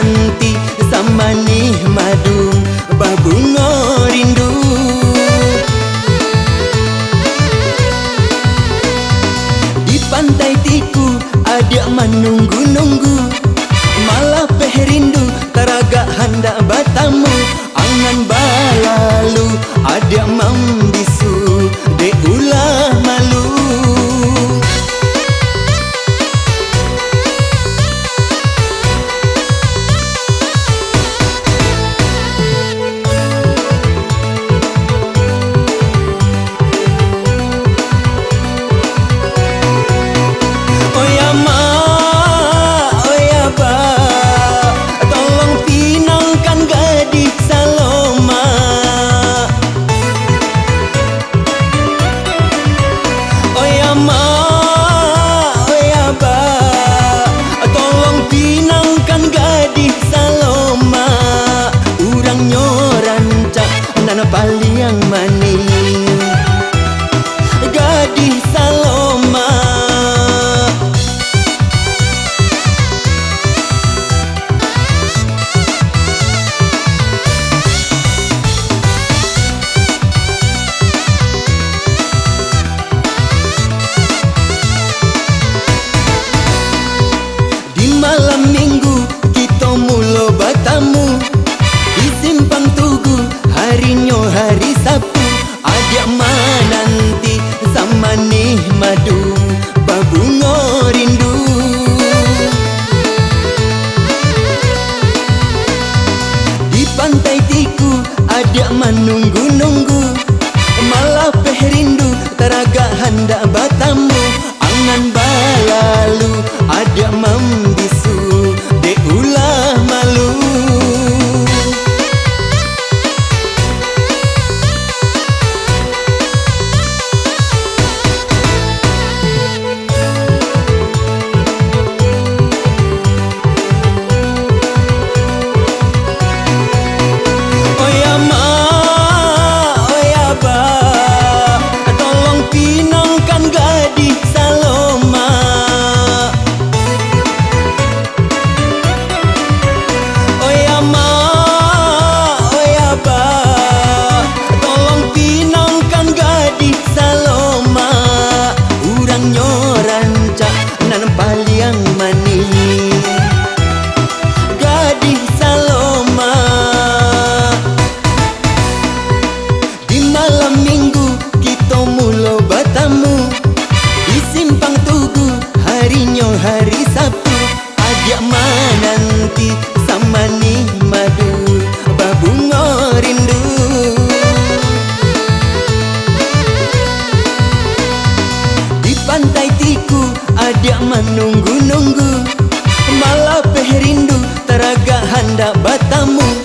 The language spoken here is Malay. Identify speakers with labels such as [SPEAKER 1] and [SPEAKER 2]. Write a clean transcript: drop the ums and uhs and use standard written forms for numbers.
[SPEAKER 1] nanti sama nih madu babungo rindu. Di pantai Tiku ada menunggu-nunggu, malah perindu teraga hendak bertamu. Angan balalu ada membisu de ulah malu. Paling manis gadis Saloma. Di malam minggu kita mula bertamu di Simpang Tugu, harinya hari Sabtu. Ada menanti sama nih madu babungo rindu. Di pantai Tiku ada menunggu-nunggu, malah perindu teraga hendak bertamu. Angan balalu ada membisu de ulah malu. Paling manis gadis Saloma. Di malam minggu kita mula bertamu di Simpang Tugu, harinya hari Sabtu. Ajak menanti sama nih madu babungo rindu. Di pantai Tiku ada menunggu-nunggu, malah perindu teraga hendak bertamu.